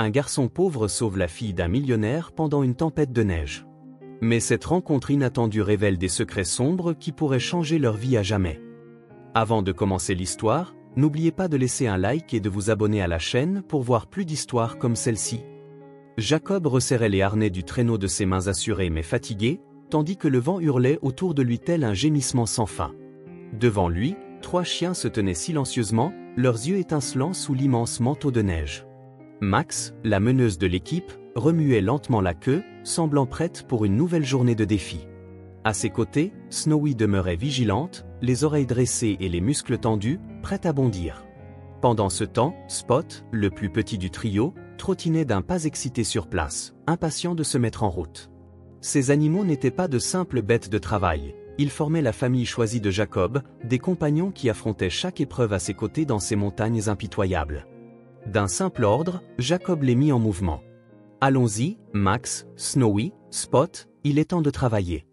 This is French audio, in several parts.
un garçon pauvre sauve la fille d'un millionnaire pendant une tempête de neige. Mais cette rencontre inattendue révèle des secrets sombres qui pourraient changer leur vie à jamais. Avant de commencer l'histoire, n'oubliez pas de laisser un like et de vous abonner à la chaîne pour voir plus d'histoires comme celle-ci. Jacob resserrait les harnais du traîneau de ses mains assurées mais fatiguées, tandis que le vent hurlait autour de lui tel un gémissement sans fin. Devant lui, 3 chiens se tenaient silencieusement, leurs yeux étincelants sous l'immense manteau de neige. Max, la meneuse de l'équipe, remuait lentement la queue, semblant prête pour une nouvelle journée de défi. À ses côtés, Snowy demeurait vigilante, les oreilles dressées et les muscles tendus, prête à bondir. Pendant ce temps, Spot, le plus petit du trio, trottinait d'un pas excité sur place, impatient de se mettre en route. Ces animaux n'étaient pas de simples bêtes de travail. Ils formaient la famille choisie de Jacob, des compagnons qui affrontaient chaque épreuve à ses côtés dans ces montagnes impitoyables. D'un simple ordre, Jacob les mit en mouvement. Allons-y, Max, Snowy, Spot, il est temps de travailler.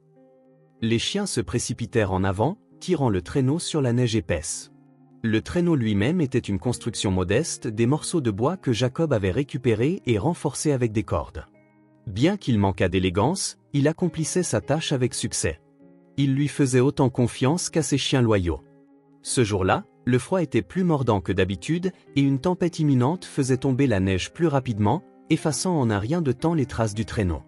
Les chiens se précipitèrent en avant, tirant le traîneau sur la neige épaisse. Le traîneau lui-même était une construction modeste, des morceaux de bois que Jacob avait récupérés et renforcés avec des cordes. Bien qu'il manquât d'élégance, il accomplissait sa tâche avec succès. Il lui faisait autant confiance qu'à ses chiens loyaux. Ce jour-là, le froid était plus mordant que d'habitude et une tempête imminente faisait tomber la neige plus rapidement, effaçant en un rien de temps les traces du traîneau.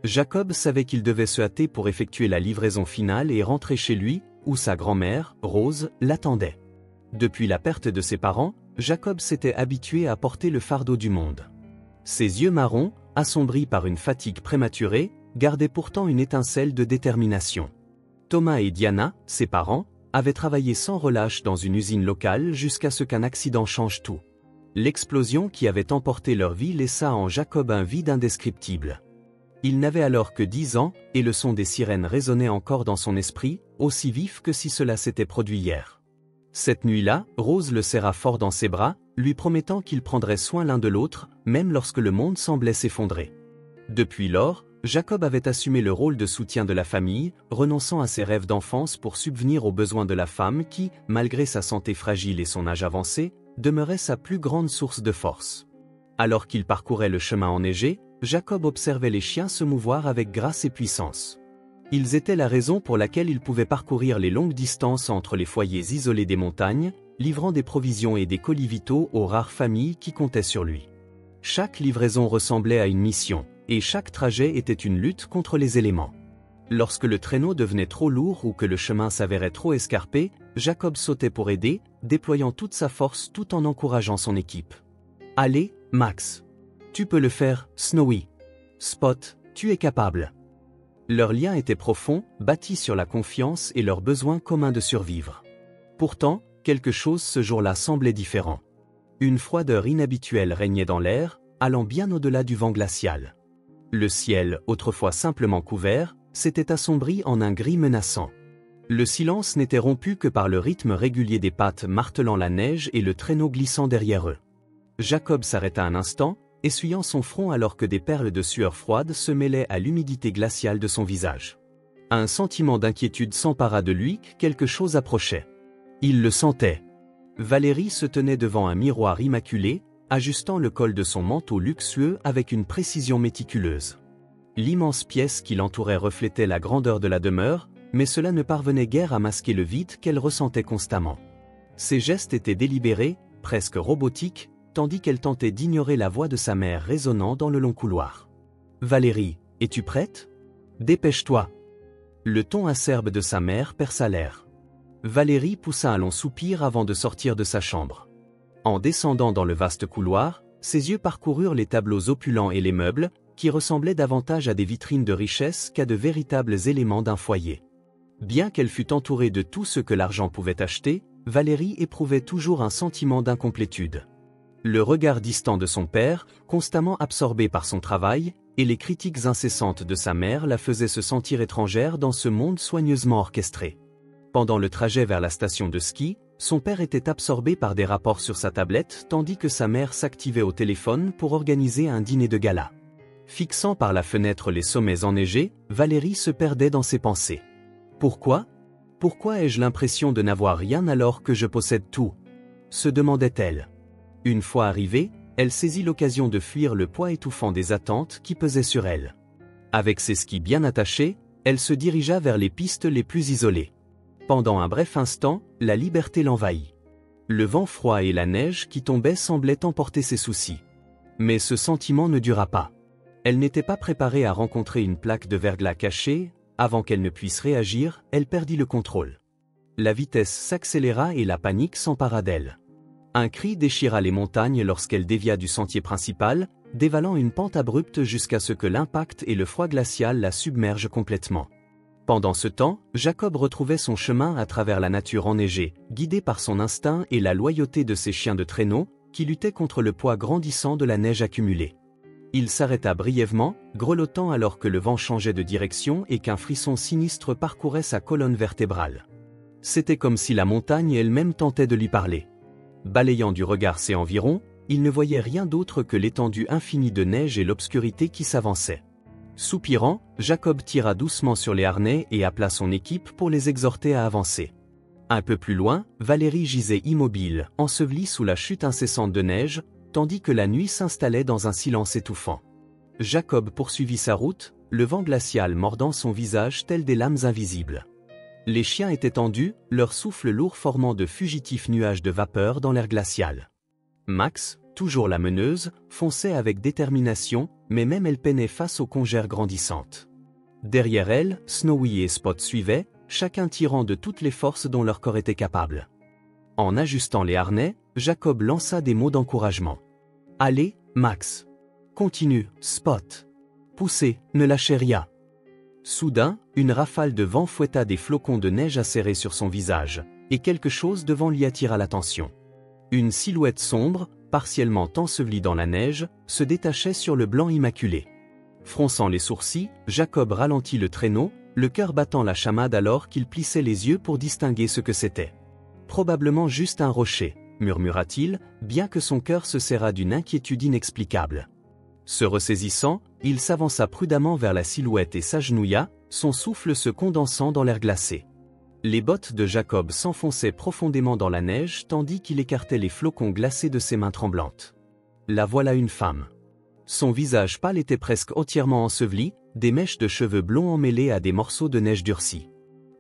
Jacob savait qu'il devait se hâter pour effectuer la livraison finale et rentrer chez lui, où sa grand-mère, Rose, l'attendait. Depuis la perte de ses parents, Jacob s'était habitué à porter le fardeau du monde. Ses yeux marrons, assombris par une fatigue prématurée, gardaient pourtant une étincelle de détermination. Thomas et Diana, ses parents, avaient travaillé sans relâche dans une usine locale jusqu'à ce qu'un accident change tout. L'explosion qui avait emporté leur vie laissa en Jacob un vide indescriptible. Il n'avait alors que 10 ans, et le son des sirènes résonnait encore dans son esprit, aussi vif que si cela s'était produit hier. Cette nuit-là, Rose le serra fort dans ses bras, lui promettant qu'ils prendraient soin l'un de l'autre, même lorsque le monde semblait s'effondrer. Depuis lors, Jacob avait assumé le rôle de soutien de la famille, renonçant à ses rêves d'enfance pour subvenir aux besoins de la femme qui, malgré sa santé fragile et son âge avancé, demeurait sa plus grande source de force. Alors qu'il parcourait le chemin enneigé, Jacob observait les chiens se mouvoir avec grâce et puissance. Ils étaient la raison pour laquelle il pouvait parcourir les longues distances entre les foyers isolés des montagnes, livrant des provisions et des colis vitaux aux rares familles qui comptaient sur lui. Chaque livraison ressemblait à une mission, et chaque trajet était une lutte contre les éléments. Lorsque le traîneau devenait trop lourd ou que le chemin s'avérait trop escarpé, Jacob sautait pour aider, déployant toute sa force tout en encourageant son équipe. « Allez, Max. Tu peux le faire, Snowy. Spot, tu es capable. » Leur lien était profond, bâti sur la confiance et leur besoin commun de survivre. Pourtant, quelque chose ce jour-là semblait différent. Une froideur inhabituelle régnait dans l'air, allant bien au-delà du vent glacial. Le ciel, autrefois simplement couvert, s'était assombri en un gris menaçant. Le silence n'était rompu que par le rythme régulier des pattes martelant la neige et le traîneau glissant derrière eux. Jacob s'arrêta un instant, essuyant son front alors que des perles de sueur froide se mêlaient à l'humidité glaciale de son visage. Un sentiment d'inquiétude s'empara de lui, quelque chose approchait. Il le sentait. Valérie se tenait devant un miroir immaculé, ajustant le col de son manteau luxueux avec une précision méticuleuse. L'immense pièce qui l'entourait reflétait la grandeur de la demeure, mais cela ne parvenait guère à masquer le vide qu'elle ressentait constamment. Ses gestes étaient délibérés, presque robotiques, tandis qu'elle tentait d'ignorer la voix de sa mère résonnant dans le long couloir. « Valérie, es-tu prête ? Dépêche-toi !» Le ton acerbe de sa mère perça l'air. Valérie poussa un long soupir avant de sortir de sa chambre. En descendant dans le vaste couloir, ses yeux parcoururent les tableaux opulents et les meubles, qui ressemblaient davantage à des vitrines de richesse qu'à de véritables éléments d'un foyer. Bien qu'elle fût entourée de tout ce que l'argent pouvait acheter, Valérie éprouvait toujours un sentiment d'incomplétude. Le regard distant de son père, constamment absorbé par son travail, et les critiques incessantes de sa mère la faisaient se sentir étrangère dans ce monde soigneusement orchestré. Pendant le trajet vers la station de ski, son père était absorbé par des rapports sur sa tablette tandis que sa mère s'activait au téléphone pour organiser un dîner de gala. Fixant par la fenêtre les sommets enneigés, Valérie se perdait dans ses pensées. « Pourquoi ? Pourquoi ai-je l'impression de n'avoir rien alors que je possède tout ?» se demandait-elle. Une fois arrivée, elle saisit l'occasion de fuir le poids étouffant des attentes qui pesaient sur elle. Avec ses skis bien attachés, elle se dirigea vers les pistes les plus isolées. Pendant un bref instant, la liberté l'envahit. Le vent froid et la neige qui tombait semblaient emporter ses soucis. Mais ce sentiment ne dura pas. Elle n'était pas préparée à rencontrer une plaque de verglas cachée. Avant qu'elle ne puisse réagir, elle perdit le contrôle. La vitesse s'accéléra et la panique s'empara d'elle. Un cri déchira les montagnes lorsqu'elle dévia du sentier principal, dévalant une pente abrupte jusqu'à ce que l'impact et le froid glacial la submergent complètement. Pendant ce temps, Jacob retrouvait son chemin à travers la nature enneigée, guidé par son instinct et la loyauté de ses chiens de traîneau, qui luttaient contre le poids grandissant de la neige accumulée. Il s'arrêta brièvement, grelottant alors que le vent changeait de direction et qu'un frisson sinistre parcourait sa colonne vertébrale. C'était comme si la montagne elle-même tentait de lui parler. Balayant du regard ses environs, il ne voyait rien d'autre que l'étendue infinie de neige et l'obscurité qui s'avançait. Soupirant, Jacob tira doucement sur les harnais et appela son équipe pour les exhorter à avancer. Un peu plus loin, Valérie gisait immobile, ensevelie sous la chute incessante de neige, tandis que la nuit s'installait dans un silence étouffant. Jacob poursuivit sa route, le vent glacial mordant son visage tel des lames invisibles. Les chiens étaient tendus, leur souffle lourd formant de fugitifs nuages de vapeur dans l'air glacial. Max, toujours la meneuse, fonçait avec détermination, mais même elle peinait face aux congères grandissantes. Derrière elle, Snowy et Spot suivaient, chacun tirant de toutes les forces dont leur corps était capable. En ajustant les harnais, Jacob lança des mots d'encouragement. « Allez, Max. Continue, Spot. Poussez, ne lâchez rien. » Soudain, une rafale de vent fouetta des flocons de neige acérés sur son visage, et quelque chose devant lui attira l'attention. Une silhouette sombre, partiellement ensevelie dans la neige, se détachait sur le blanc immaculé. Fronçant les sourcils, Jacob ralentit le traîneau, le cœur battant la chamade alors qu'il plissait les yeux pour distinguer ce que c'était. « Probablement juste un rocher », murmura-t-il, bien que son cœur se serrât d'une inquiétude inexplicable. Se ressaisissant, il s'avança prudemment vers la silhouette et s'agenouilla, son souffle se condensant dans l'air glacé. Les bottes de Jacob s'enfonçaient profondément dans la neige tandis qu'il écartait les flocons glacés de ses mains tremblantes. La voilà une femme. Son visage pâle était presque entièrement enseveli, des mèches de cheveux blonds emmêlées à des morceaux de neige durcie.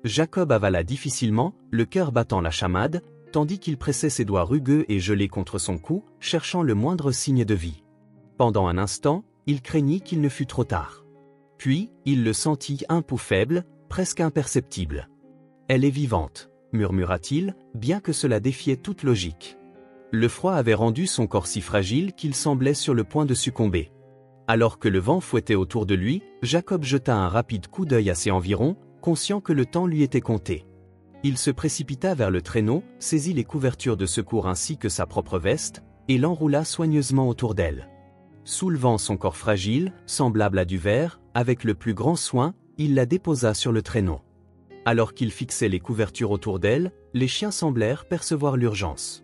Jacob avala difficilement, le cœur battant la chamade, tandis qu'il pressait ses doigts rugueux et gelés contre son cou, cherchant le moindre signe de vie. Pendant un instant, il craignit qu'il ne fût trop tard. Puis, il le sentit un pouls faible, presque imperceptible. « Elle est vivante », murmura-t-il, bien que cela défiait toute logique. Le froid avait rendu son corps si fragile qu'il semblait sur le point de succomber. Alors que le vent fouettait autour de lui, Jacob jeta un rapide coup d'œil à ses environs, conscient que le temps lui était compté. Il se précipita vers le traîneau, saisit les couvertures de secours ainsi que sa propre veste, et l'enroula soigneusement autour d'elle. Soulevant son corps fragile, semblable à du verre, avec le plus grand soin, il la déposa sur le traîneau. Alors qu'il fixait les couvertures autour d'elle, les chiens semblèrent percevoir l'urgence.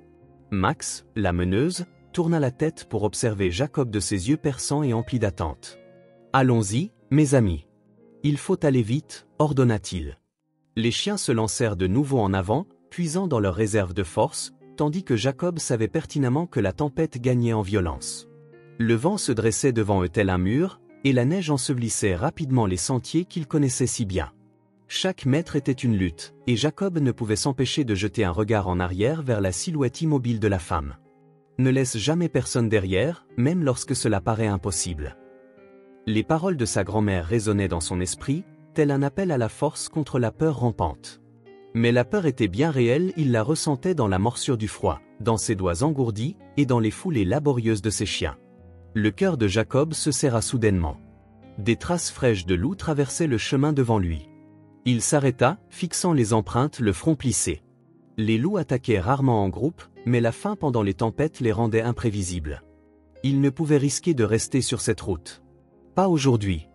Max, la meneuse, tourna la tête pour observer Jacob de ses yeux perçants et emplis d'attente. « Allons-y, mes amis. Il faut aller vite, ordonna-t-il. » Les chiens se lancèrent de nouveau en avant, puisant dans leur réserve de force, tandis que Jacob savait pertinemment que la tempête gagnait en violence. Le vent se dressait devant eux tel un mur, et la neige ensevelissait rapidement les sentiers qu'ils connaissaient si bien. Chaque mètre était une lutte, et Jacob ne pouvait s'empêcher de jeter un regard en arrière vers la silhouette immobile de la femme. Ne laisse jamais personne derrière, même lorsque cela paraît impossible. Les paroles de sa grand-mère résonnaient dans son esprit, tel un appel à la force contre la peur rampante. Mais la peur était bien réelle, il la ressentait dans la morsure du froid, dans ses doigts engourdis, et dans les foulées laborieuses de ses chiens. Le cœur de Jacob se serra soudainement. Des traces fraîches de loups traversaient le chemin devant lui. Il s'arrêta, fixant les empreintes le front plissé. Les loups attaquaient rarement en groupe, mais la faim pendant les tempêtes les rendait imprévisibles. Il ne pouvait risquer de rester sur cette route. Pas aujourd'hui.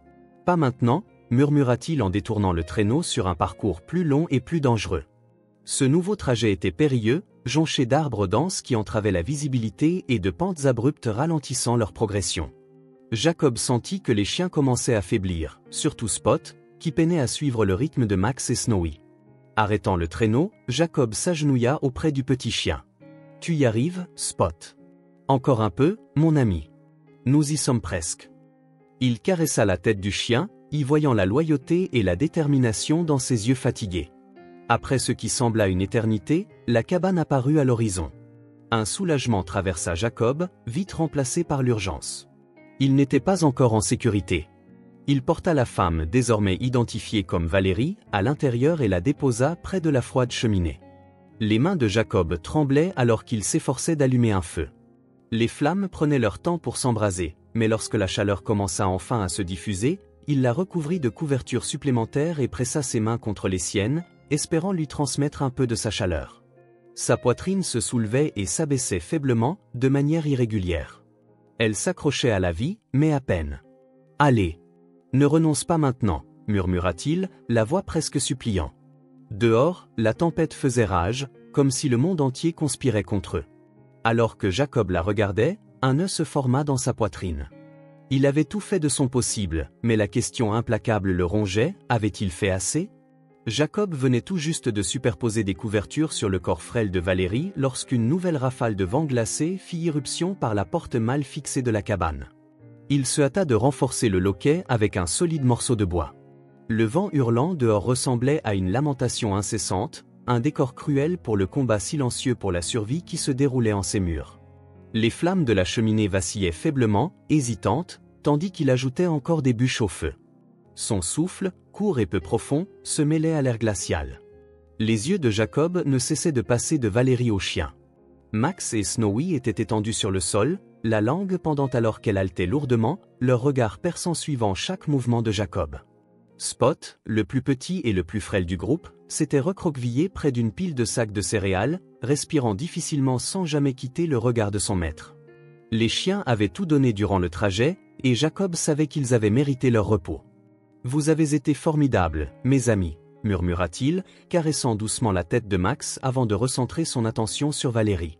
Pas maintenant, murmura-t-il en détournant le traîneau sur un parcours plus long et plus dangereux. Ce nouveau trajet était périlleux, jonché d'arbres denses qui entravaient la visibilité et de pentes abruptes ralentissant leur progression. Jacob sentit que les chiens commençaient à faiblir, surtout Spot, qui peinait à suivre le rythme de Max et Snowy. Arrêtant le traîneau, Jacob s'agenouilla auprès du petit chien. « Tu y arrives, Spot. Encore un peu, mon ami. Nous y sommes presque. Il caressa la tête du chien, y voyant la loyauté et la détermination dans ses yeux fatigués. Après ce qui sembla une éternité, la cabane apparut à l'horizon. Un soulagement traversa Jacob, vite remplacé par l'urgence. Il n'était pas encore en sécurité. Il porta la femme, désormais identifiée comme Valérie, à l'intérieur et la déposa près de la froide cheminée. Les mains de Jacob tremblaient alors qu'il s'efforçait d'allumer un feu. Les flammes prenaient leur temps pour s'embraser, mais lorsque la chaleur commença enfin à se diffuser, il la recouvrit de couvertures supplémentaires et pressa ses mains contre les siennes, espérant lui transmettre un peu de sa chaleur. Sa poitrine se soulevait et s'abaissait faiblement, de manière irrégulière. Elle s'accrochait à la vie, mais à peine. « Allez, ne renonce pas maintenant », murmura-t-il, la voix presque suppliant. Dehors, la tempête faisait rage, comme si le monde entier conspirait contre eux. Alors que Jacob la regardait, un nœud se forma dans sa poitrine. Il avait tout fait de son possible, mais la question implacable le rongeait, avait-il fait assez ? Jacob venait tout juste de superposer des couvertures sur le corps frêle de Valérie lorsqu'une nouvelle rafale de vent glacé fit irruption par la porte mal fixée de la cabane. Il se hâta de renforcer le loquet avec un solide morceau de bois. Le vent hurlant dehors ressemblait à une lamentation incessante, un décor cruel pour le combat silencieux pour la survie qui se déroulait en ses murs. Les flammes de la cheminée vacillaient faiblement, hésitantes, tandis qu'il ajoutait encore des bûches au feu. Son souffle, court et peu profond, se mêlait à l'air glacial. Les yeux de Jacob ne cessaient de passer de Valérie au chien. Max et Snowy étaient étendus sur le sol, la langue pendant alors qu'elle haletait lourdement, leur regard perçant suivant chaque mouvement de Jacob. Spot, le plus petit et le plus frêle du groupe, s'était recroquevillé près d'une pile de sacs de céréales, respirant difficilement sans jamais quitter le regard de son maître. Les chiens avaient tout donné durant le trajet, et Jacob savait qu'ils avaient mérité leur repos. « Vous avez été formidables, mes amis », murmura-t-il, caressant doucement la tête de Max avant de recentrer son attention sur Valérie.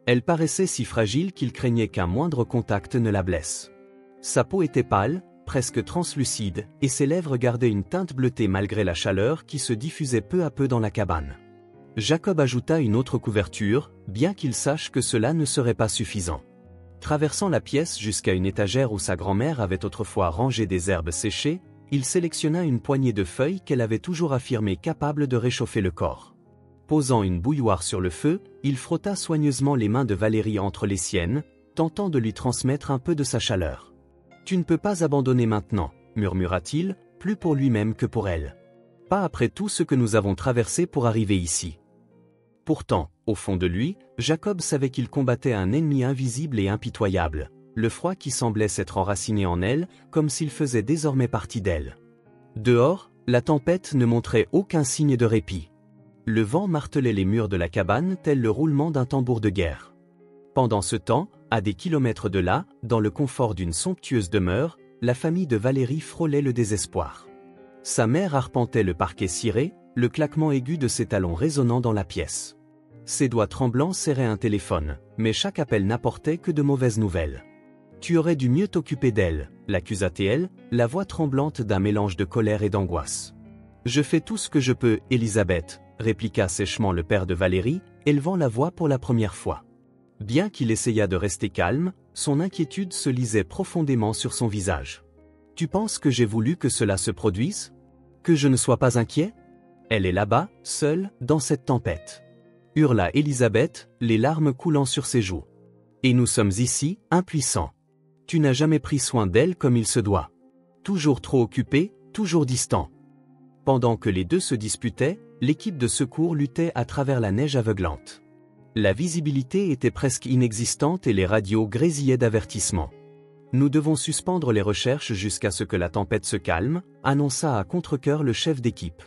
Elle paraissait si fragile qu'il craignait qu'un moindre contact ne la blesse. Sa peau était pâle, presque translucide, et ses lèvres gardaient une teinte bleutée malgré la chaleur qui se diffusait peu à peu dans la cabane. Jacob ajouta une autre couverture, bien qu'il sache que cela ne serait pas suffisant. Traversant la pièce jusqu'à une étagère où sa grand-mère avait autrefois rangé des herbes séchées, il sélectionna une poignée de feuilles qu'elle avait toujours affirmé capables de réchauffer le corps. Posant une bouilloire sur le feu, il frotta soigneusement les mains de Valérie entre les siennes, tentant de lui transmettre un peu de sa chaleur. « Tu ne peux pas abandonner maintenant », murmura-t-il, plus pour lui-même que pour elle. « Pas après tout ce que nous avons traversé pour arriver ici. » Pourtant, au fond de lui, Jacob savait qu'il combattait un ennemi invisible et impitoyable, le froid qui semblait s'être enraciné en elle, comme s'il faisait désormais partie d'elle. Dehors, la tempête ne montrait aucun signe de répit. Le vent martelait les murs de la cabane tel le roulement d'un tambour de guerre. Pendant ce temps, à des kilomètres de là, dans le confort d'une somptueuse demeure, la famille de Valérie frôlait le désespoir. Sa mère arpentait le parquet ciré, le claquement aigu de ses talons résonnant dans la pièce. Ses doigts tremblants serraient un téléphone, mais chaque appel n'apportait que de mauvaises nouvelles. « Tu aurais dû mieux t'occuper d'elle », l'accusa-t-elle, la voix tremblante d'un mélange de colère et d'angoisse. « Je fais tout ce que je peux, Elisabeth », répliqua sèchement le père de Valérie, élevant la voix pour la première fois. Bien qu'il essayât de rester calme, son inquiétude se lisait profondément sur son visage. « Tu penses que j'ai voulu que cela se produise ? Que je ne sois pas inquiet ? Elle est là-bas, seule, dans cette tempête. » hurla Elisabeth, les larmes coulant sur ses joues. « Et nous sommes ici, impuissants. Tu n'as jamais pris soin d'elle comme il se doit. Toujours trop occupé, toujours distant. » Pendant que les deux se disputaient, l'équipe de secours luttait à travers la neige aveuglante. La visibilité était presque inexistante et les radios grésillaient d'avertissements. « Nous devons suspendre les recherches jusqu'à ce que la tempête se calme », annonça à contre-cœur le chef d'équipe.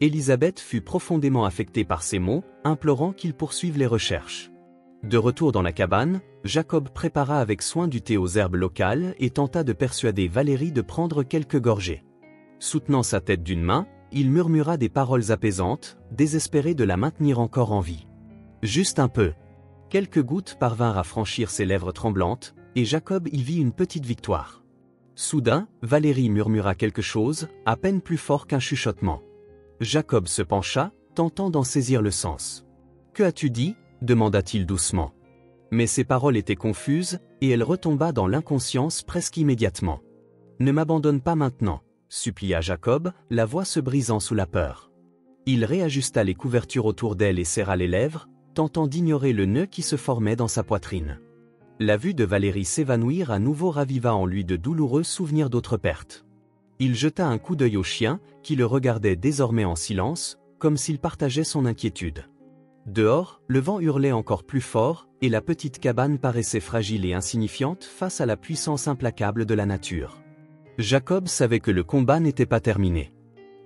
Elisabeth fut profondément affectée par ces mots, implorant qu'ils poursuivent les recherches. De retour dans la cabane, Jacob prépara avec soin du thé aux herbes locales et tenta de persuader Valérie de prendre quelques gorgées. Soutenant sa tête d'une main, il murmura des paroles apaisantes, désespéré de la maintenir encore en vie. Juste un peu. Quelques gouttes parvinrent à franchir ses lèvres tremblantes, et Jacob y vit une petite victoire. Soudain, Valérie murmura quelque chose, à peine plus fort qu'un chuchotement. Jacob se pencha, tentant d'en saisir le sens. « Que as-tu dit » demanda-t-il doucement. « Mais ses paroles étaient confuses, et elle retomba dans l'inconscience presque immédiatement. « Ne m'abandonne pas maintenant », supplia Jacob, la voix se brisant sous la peur. Il réajusta les couvertures autour d'elle et serra les lèvres, tentant d'ignorer le nœud qui se formait dans sa poitrine. La vue de Valérie s'évanouir à nouveau raviva en lui de douloureux souvenirs d'autres pertes. Il jeta un coup d'œil au chien, qui le regardait désormais en silence, comme s'il partageait son inquiétude. Dehors, le vent hurlait encore plus fort, et la petite cabane paraissait fragile et insignifiante face à la puissance implacable de la nature. Jacob savait que le combat n'était pas terminé.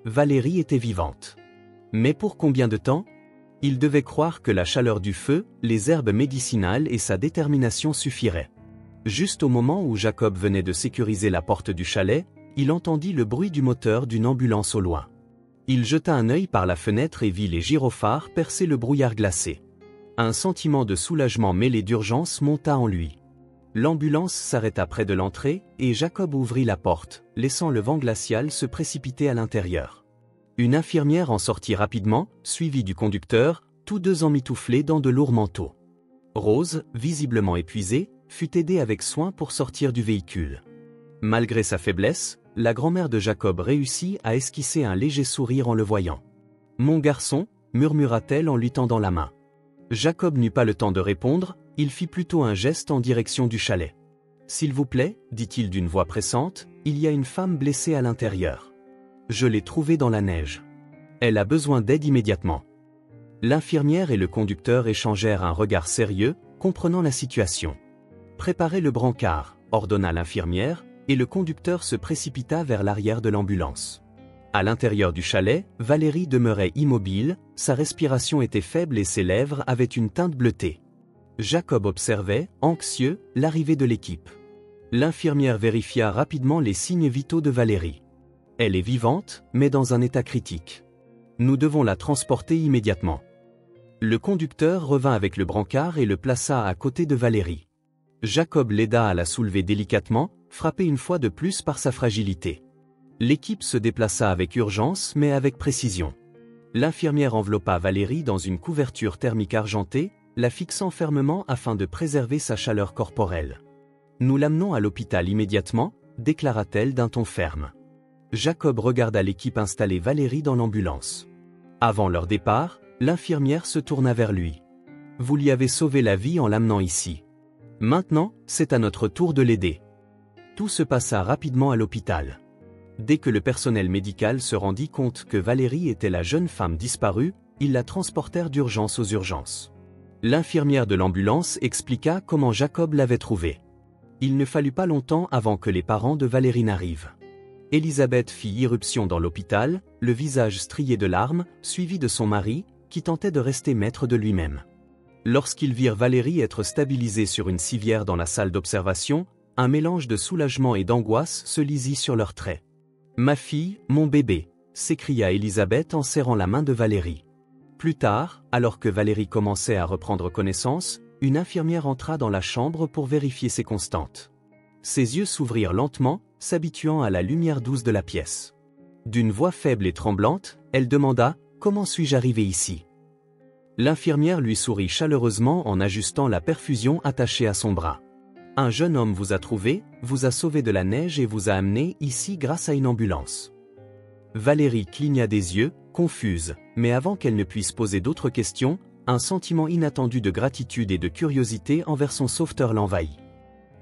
Valérie était vivante. Mais pour combien de temps? Il devait croire que la chaleur du feu, les herbes médicinales et sa détermination suffiraient. Juste au moment où Jacob venait de sécuriser la porte du chalet, il entendit le bruit du moteur d'une ambulance au loin. Il jeta un œil par la fenêtre et vit les gyrophares percer le brouillard glacé. Un sentiment de soulagement mêlé d'urgence monta en lui. L'ambulance s'arrêta près de l'entrée, et Jacob ouvrit la porte, laissant le vent glacial se précipiter à l'intérieur. Une infirmière en sortit rapidement, suivie du conducteur, tous deux emmitouflés dans de lourds manteaux. Rose, visiblement épuisée, fut aidée avec soin pour sortir du véhicule. Malgré sa faiblesse, la grand-mère de Jacob réussit à esquisser un léger sourire en le voyant. « Mon garçon » murmura-t-elle en lui tendant la main. Jacob n'eut pas le temps de répondre, il fit plutôt un geste en direction du chalet. « S'il vous plaît, dit-il d'une voix pressante, il y a une femme blessée à l'intérieur. Je l'ai trouvée dans la neige. Elle a besoin d'aide immédiatement. » L'infirmière et le conducteur échangèrent un regard sérieux, comprenant la situation. « Préparez le brancard » ordonna l'infirmière, et le conducteur se précipita vers l'arrière de l'ambulance. À l'intérieur du chalet, Valérie demeurait immobile, sa respiration était faible et ses lèvres avaient une teinte bleutée. Jacob observait, anxieux, l'arrivée de l'équipe. L'infirmière vérifia rapidement les signes vitaux de Valérie. Elle est vivante, mais dans un état critique. Nous devons la transporter immédiatement. Le conducteur revint avec le brancard et le plaça à côté de Valérie. Jacob l'aida à la soulever délicatement, frappé une fois de plus par sa fragilité. L'équipe se déplaça avec urgence mais avec précision. L'infirmière enveloppa Valérie dans une couverture thermique argentée, la fixant fermement afin de préserver sa chaleur corporelle. « Nous l'amenons à l'hôpital immédiatement » déclara-t-elle d'un ton ferme. Jacob regarda l'équipe installer Valérie dans l'ambulance. Avant leur départ, l'infirmière se tourna vers lui. « Vous lui avez sauvé la vie en l'amenant ici. Maintenant, c'est à notre tour de l'aider. » Tout se passa rapidement à l'hôpital. Dès que le personnel médical se rendit compte que Valérie était la jeune femme disparue, ils la transportèrent d'urgence aux urgences. L'infirmière de l'ambulance expliqua comment Jacob l'avait trouvée. Il ne fallut pas longtemps avant que les parents de Valérie n'arrivent. Elisabeth fit irruption dans l'hôpital, le visage strié de larmes, suivi de son mari, qui tentait de rester maître de lui-même. Lorsqu'ils virent Valérie être stabilisée sur une civière dans la salle d'observation, un mélange de soulagement et d'angoisse se lisit sur leurs traits. « Ma fille, mon bébé » s'écria Elisabeth en serrant la main de Valérie. Plus tard, alors que Valérie commençait à reprendre connaissance, une infirmière entra dans la chambre pour vérifier ses constantes. Ses yeux s'ouvrirent lentement, s'habituant à la lumière douce de la pièce. D'une voix faible et tremblante, elle demanda « Comment suis-je arrivée ici ?» L'infirmière lui sourit chaleureusement en ajustant la perfusion attachée à son bras. « Un jeune homme vous a trouvé, vous a sauvé de la neige et vous a amené ici grâce à une ambulance. » Valérie cligna des yeux, confuse, mais avant qu'elle ne puisse poser d'autres questions, un sentiment inattendu de gratitude et de curiosité envers son sauveteur l'envahit.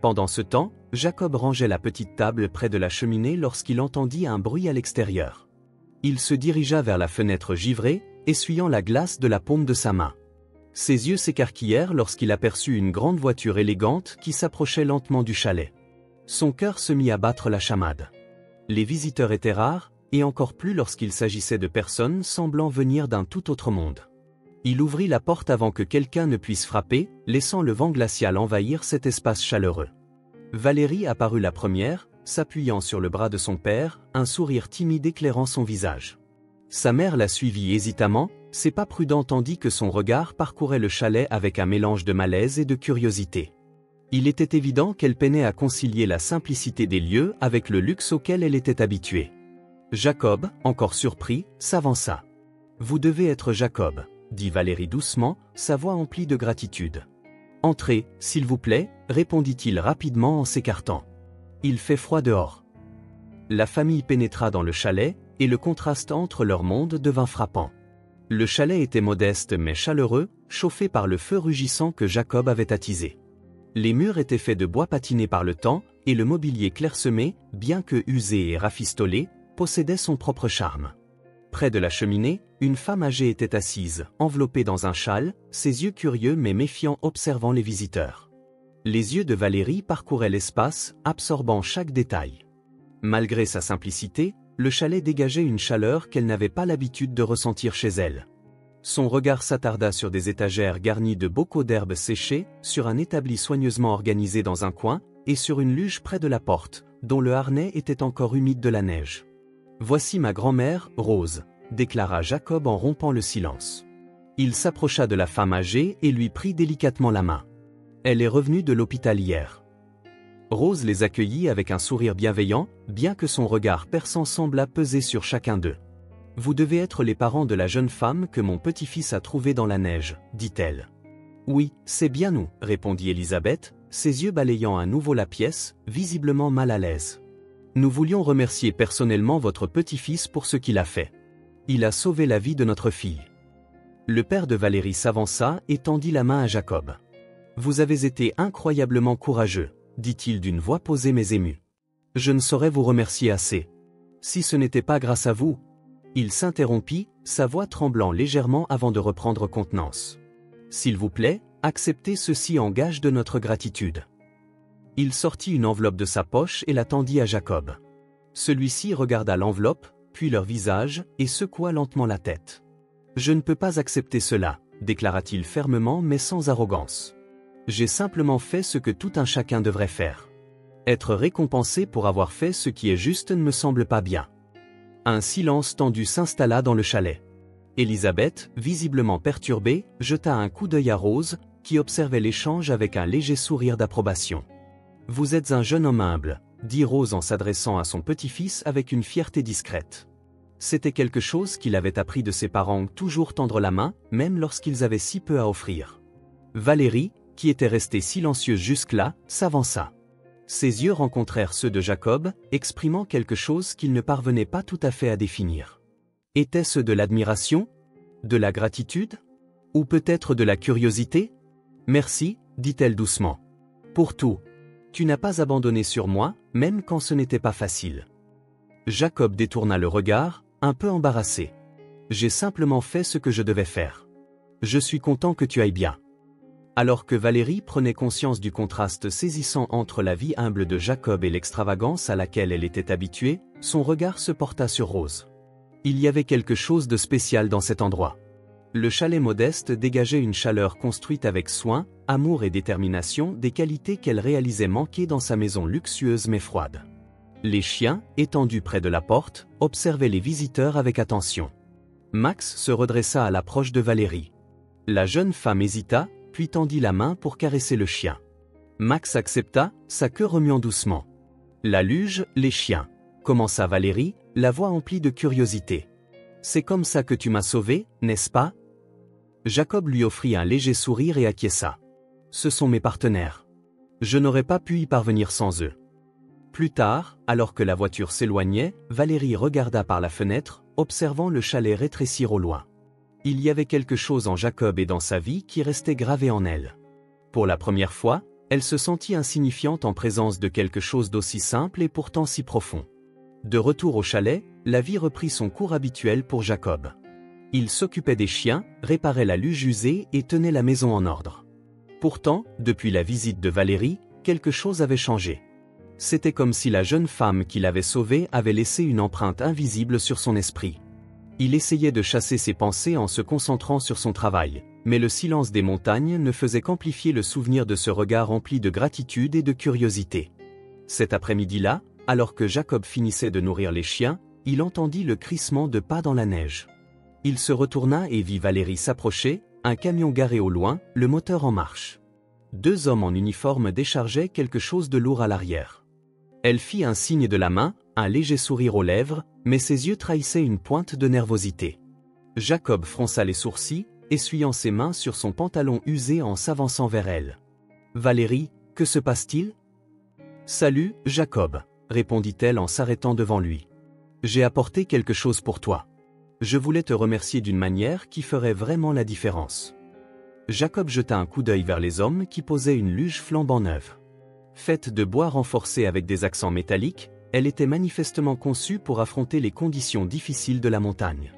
Pendant ce temps, Jacob rangeait la petite table près de la cheminée lorsqu'il entendit un bruit à l'extérieur. Il se dirigea vers la fenêtre givrée, essuyant la glace de la paume de sa main. Ses yeux s'écarquillèrent lorsqu'il aperçut une grande voiture élégante qui s'approchait lentement du chalet. Son cœur se mit à battre la chamade. Les visiteurs étaient rares, et encore plus lorsqu'il s'agissait de personnes semblant venir d'un tout autre monde. Il ouvrit la porte avant que quelqu'un ne puisse frapper, laissant le vent glacial envahir cet espace chaleureux. Valérie apparut la première, s'appuyant sur le bras de son père, un sourire timide éclairant son visage. Sa mère la suivit hésitamment, ses pas prudents tandis que son regard parcourait le chalet avec un mélange de malaise et de curiosité. Il était évident qu'elle peinait à concilier la simplicité des lieux avec le luxe auquel elle était habituée. Jacob, encore surpris, s'avança. « Vous devez être Jacob » dit Valérie doucement, sa voix emplie de gratitude. « Entrez, s'il vous plaît, répondit-il rapidement en s'écartant. Il fait froid dehors. La famille pénétra dans le chalet, et le contraste entre leurs mondes devint frappant. Le chalet était modeste mais chaleureux, chauffé par le feu rugissant que Jacob avait attisé. Les murs étaient faits de bois patiné par le temps, et le mobilier clairsemé, bien que usé et rafistolé, possédait son propre charme. Près de la cheminée, une femme âgée était assise, enveloppée dans un châle, ses yeux curieux mais méfiants observant les visiteurs. Les yeux de Valérie parcouraient l'espace, absorbant chaque détail. Malgré sa simplicité, le chalet dégageait une chaleur qu'elle n'avait pas l'habitude de ressentir chez elle. Son regard s'attarda sur des étagères garnies de bocaux d'herbes séchées, sur un établi soigneusement organisé dans un coin, et sur une luge près de la porte, dont le harnais était encore humide de la neige. « Voici ma grand-mère, Rose », déclara Jacob en rompant le silence. Il s'approcha de la femme âgée et lui prit délicatement la main. Elle est revenue de l'hôpital hier. Rose les accueillit avec un sourire bienveillant, bien que son regard perçant semblât peser sur chacun d'eux. « Vous devez être les parents de la jeune femme que mon petit-fils a trouvée dans la neige, dit-elle. « Oui, c'est bien nous, répondit Elisabeth, ses yeux balayant à nouveau la pièce, visiblement mal à l'aise. Nous voulions remercier personnellement votre petit-fils pour ce qu'il a fait. Il a sauvé la vie de notre fille. » Le père de Valérie s'avança et tendit la main à Jacob. « Vous avez été incroyablement courageux, dit-il d'une voix posée mais émue. Je ne saurais vous remercier assez. Si ce n'était pas grâce à vous. » Il s'interrompit, sa voix tremblant légèrement avant de reprendre contenance. « S'il vous plaît, acceptez ceci en gage de notre gratitude. » Il sortit une enveloppe de sa poche et la tendit à Jacob. Celui-ci regarda l'enveloppe, puis leur visage, et secoua lentement la tête. « Je ne peux pas accepter cela, déclara-t-il fermement mais sans arrogance. J'ai simplement fait ce que tout un chacun devrait faire. Être récompensé pour avoir fait ce qui est juste ne me semble pas bien. » Un silence tendu s'installa dans le chalet. Elisabeth, visiblement perturbée, jeta un coup d'œil à Rose, qui observait l'échange avec un léger sourire d'approbation. « Vous êtes un jeune homme humble, » dit Rose en s'adressant à son petit-fils avec une fierté discrète. C'était quelque chose qu'il avait appris de ses parents, toujours tendre la main, même lorsqu'ils avaient si peu à offrir. Valérie, qui était restée silencieuse jusque-là, s'avança. Ses yeux rencontrèrent ceux de Jacob, exprimant quelque chose qu'il ne parvenait pas tout à fait à définir. Était-ce de l'admiration? De la gratitude? Ou peut-être de la curiosité? « Merci, dit-elle doucement. Pour tout. Tu n'as pas abandonné sur moi, même quand ce n'était pas facile. » Jacob détourna le regard, un peu embarrassé. « J'ai simplement fait ce que je devais faire. Je suis content que tu ailles bien. » Alors que Valérie prenait conscience du contraste saisissant entre la vie humble de Jacob et l'extravagance à laquelle elle était habituée, son regard se porta sur Rose. Il y avait quelque chose de spécial dans cet endroit. Le chalet modeste dégageait une chaleur construite avec soin, amour et détermination, des qualités qu'elle réalisait manquer dans sa maison luxueuse mais froide. Les chiens, étendus près de la porte, observaient les visiteurs avec attention. Max se redressa à l'approche de Valérie. La jeune femme hésita, puis tendit la main pour caresser le chien. Max accepta, sa queue remuant doucement. « La luge, les chiens, » commença Valérie, la voix emplie de curiosité. « C'est comme ça que tu m'as sauvé, n'est-ce pas ?» Jacob lui offrit un léger sourire et acquiesça. « Ce sont mes partenaires. Je n'aurais pas pu y parvenir sans eux. » Plus tard, alors que la voiture s'éloignait, Valérie regarda par la fenêtre, observant le chalet rétrécir au loin. Il y avait quelque chose en Jacob et dans sa vie qui restait gravé en elle. Pour la première fois, elle se sentit insignifiante en présence de quelque chose d'aussi simple et pourtant si profond. De retour au chalet, la vie reprit son cours habituel pour Jacob. Il s'occupait des chiens, réparait la luge usée et tenait la maison en ordre. Pourtant, depuis la visite de Valérie, quelque chose avait changé. C'était comme si la jeune femme qui l'avait sauvé avait laissé une empreinte invisible sur son esprit. Il essayait de chasser ses pensées en se concentrant sur son travail, mais le silence des montagnes ne faisait qu'amplifier le souvenir de ce regard empli de gratitude et de curiosité. Cet après-midi-là, alors que Jacob finissait de nourrir les chiens, il entendit le crissement de pas dans la neige. Il se retourna et vit Valérie s'approcher, un camion garé au loin, le moteur en marche. Deux hommes en uniforme déchargeaient quelque chose de lourd à l'arrière. Elle fit un signe de la main, un léger sourire aux lèvres, mais ses yeux trahissaient une pointe de nervosité. Jacob fronça les sourcils, essuyant ses mains sur son pantalon usé en s'avançant vers elle. Valérie, que se passe-t-il? Salut, Jacob, répondit-elle en s'arrêtant devant lui. J'ai apporté quelque chose pour toi. Je voulais te remercier d'une manière qui ferait vraiment la différence. Jacob jeta un coup d'œil vers les hommes qui posaient une luge flambant neuve. Faite de bois renforcé avec des accents métalliques, elle était manifestement conçue pour affronter les conditions difficiles de la montagne.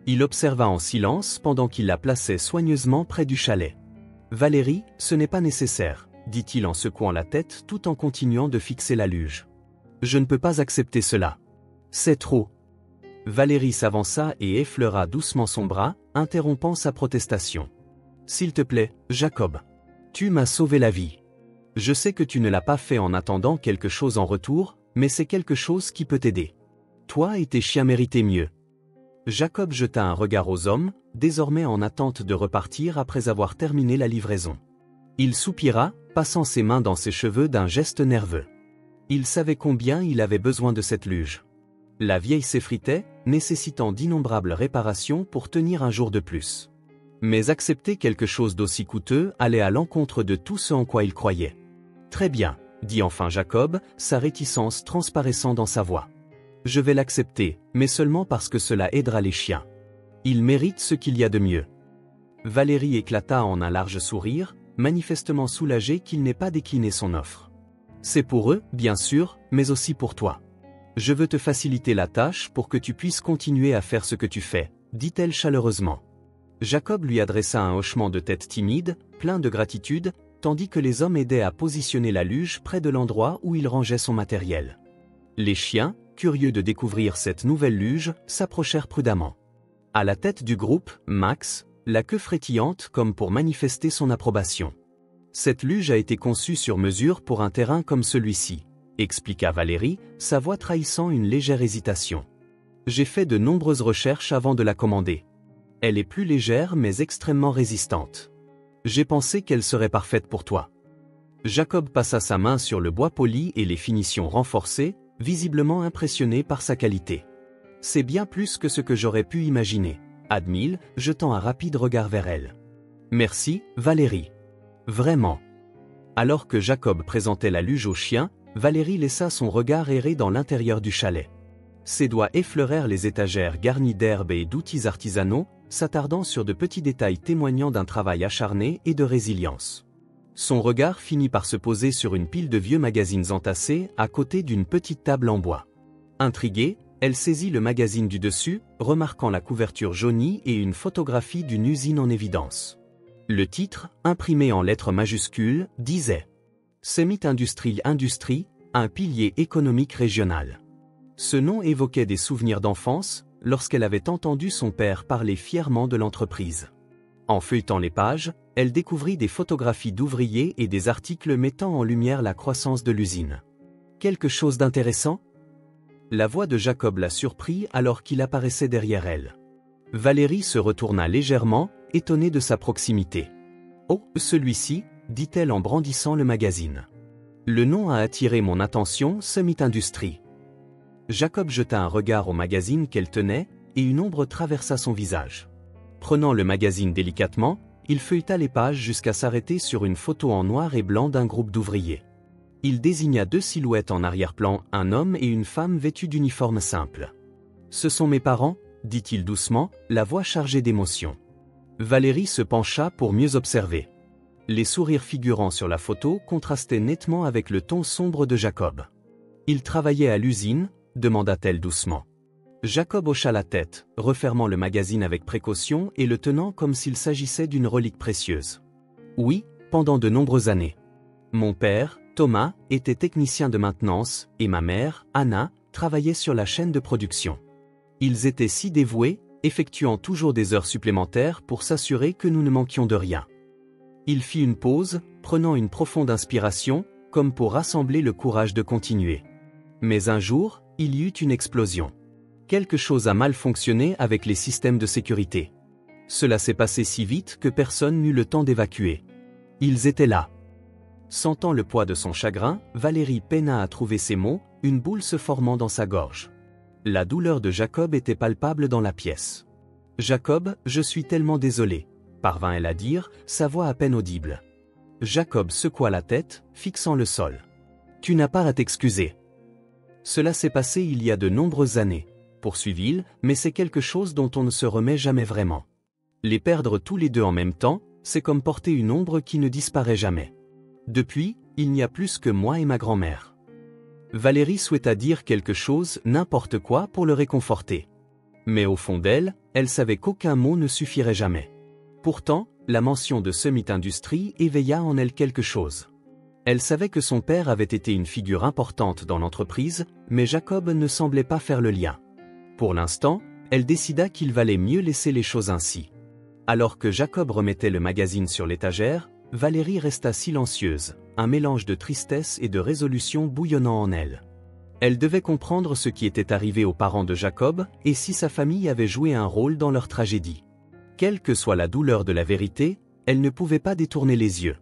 Il observa en silence pendant qu'il la plaçait soigneusement près du chalet. « Valérie, ce n'est pas nécessaire, » dit-il en secouant la tête tout en continuant de fixer la luge. « Je ne peux pas accepter cela. C'est trop. » Valérie s'avança et effleura doucement son bras, interrompant sa protestation. « S'il te plaît, Jacob. Tu m'as sauvé la vie. Je sais que tu ne l'as pas fait en attendant quelque chose en retour, mais c'est quelque chose qui peut t'aider. Toi et tes chiens méritaient mieux. » Jacob jeta un regard aux hommes, désormais en attente de repartir après avoir terminé la livraison. Il soupira, passant ses mains dans ses cheveux d'un geste nerveux. Il savait combien il avait besoin de cette luge. La vieille s'effritait, nécessitant d'innombrables réparations pour tenir un jour de plus. Mais accepter quelque chose d'aussi coûteux allait à l'encontre de tout ce en quoi il croyait. « Très bien, » dit enfin Jacob, sa réticence transparaissant dans sa voix. « Je vais l'accepter, mais seulement parce que cela aidera les chiens. Ils méritent ce qu'il y a de mieux. » Valérie éclata en un large sourire, manifestement soulagée qu'il n'ait pas décliné son offre. « C'est pour eux, bien sûr, mais aussi pour toi. Je veux te faciliter la tâche pour que tu puisses continuer à faire ce que tu fais, » dit-elle chaleureusement. Jacob lui adressa un hochement de tête timide, plein de gratitude, tandis que les hommes aidaient à positionner la luge près de l'endroit où il rangeait son matériel. Les chiens, curieux de découvrir cette nouvelle luge, s'approchèrent prudemment. À la tête du groupe, Max, la queue frétillante comme pour manifester son approbation. « Cette luge a été conçue sur mesure pour un terrain comme celui-ci, » expliqua Valérie, sa voix trahissant une légère hésitation. « J'ai fait de nombreuses recherches avant de la commander. Elle est plus légère mais extrêmement résistante. J'ai pensé qu'elle serait parfaite pour toi. » Jacob passa sa main sur le bois poli et les finitions renforcées, visiblement impressionné par sa qualité. « C'est bien plus que ce que j'aurais pu imaginer, » admit-il, jetant un rapide regard vers elle. « Merci, Valérie. Vraiment. » Alors que Jacob présentait la luge au chien, Valérie laissa son regard errer dans l'intérieur du chalet. Ses doigts effleurèrent les étagères garnies d'herbes et d'outils artisanaux, s'attardant sur de petits détails témoignant d'un travail acharné et de résilience. Son regard finit par se poser sur une pile de vieux magazines entassés à côté d'une petite table en bois. Intriguée, elle saisit le magazine du dessus, remarquant la couverture jaunie et une photographie d'une usine en évidence. Le titre, imprimé en lettres majuscules, disait « Cement Industrie Industrie, un pilier économique régional ». Ce nom évoquait des souvenirs d'enfance, lorsqu'elle avait entendu son père parler fièrement de l'entreprise. En feuilletant les pages, elle découvrit des photographies d'ouvriers et des articles mettant en lumière la croissance de l'usine. Quelque chose d'intéressant? La voix de Jacob la surprit alors qu'il apparaissait derrière elle. Valérie se retourna légèrement, étonnée de sa proximité. « Oh, celui-ci » dit-elle en brandissant le magazine. « Le nom a attiré mon attention, Cement Industrie. » Jacob jeta un regard au magazine qu'elle tenait, et une ombre traversa son visage. Prenant le magazine délicatement, il feuilleta les pages jusqu'à s'arrêter sur une photo en noir et blanc d'un groupe d'ouvriers. Il désigna deux silhouettes en arrière-plan, un homme et une femme vêtus d'uniformes simples. « Ce sont mes parents » dit-il doucement, la voix chargée d'émotion. Valérie se pencha pour mieux observer. Les sourires figurant sur la photo contrastaient nettement avec le ton sombre de Jacob. « Il travaillait à l'usine ?» demanda-t-elle doucement. Jacob hocha la tête, refermant le magazine avec précaution et le tenant comme s'il s'agissait d'une relique précieuse. « Oui, pendant de nombreuses années. Mon père, Thomas, était technicien de maintenance, et ma mère, Anna, travaillait sur la chaîne de production. Ils étaient si dévoués, effectuant toujours des heures supplémentaires pour s'assurer que nous ne manquions de rien. » Il fit une pause, prenant une profonde inspiration, comme pour rassembler le courage de continuer. Mais un jour, il y eut une explosion. Quelque chose a mal fonctionné avec les systèmes de sécurité. Cela s'est passé si vite que personne n'eut le temps d'évacuer. Ils étaient là. Sentant le poids de son chagrin, Valérie peina à trouver ses mots, une boule se formant dans sa gorge. La douleur de Jacob était palpable dans la pièce. « Jacob, je suis tellement désolée », parvint-elle à dire, sa voix à peine audible. « Jacob secoua la tête, fixant le sol. Tu n'as pas à t'excuser. Cela s'est passé il y a de nombreuses années, poursuivit-il, mais c'est quelque chose dont on ne se remet jamais vraiment. Les perdre tous les deux en même temps, c'est comme porter une ombre qui ne disparaît jamais. Depuis, il n'y a plus que moi et ma grand-mère. Valérie souhaita dire quelque chose, n'importe quoi, pour le réconforter. Mais au fond d'elle, elle savait qu'aucun mot ne suffirait jamais. Pourtant, la mention de Summit Industries éveilla en elle quelque chose. Elle savait que son père avait été une figure importante dans l'entreprise, mais Jacob ne semblait pas faire le lien. Pour l'instant, elle décida qu'il valait mieux laisser les choses ainsi. Alors que Jacob remettait le magazine sur l'étagère, Valérie resta silencieuse, un mélange de tristesse et de résolution bouillonnant en elle. Elle devait comprendre ce qui était arrivé aux parents de Jacob et si sa famille avait joué un rôle dans leur tragédie. Quelle que soit la douleur de la vérité, elle ne pouvait pas détourner les yeux.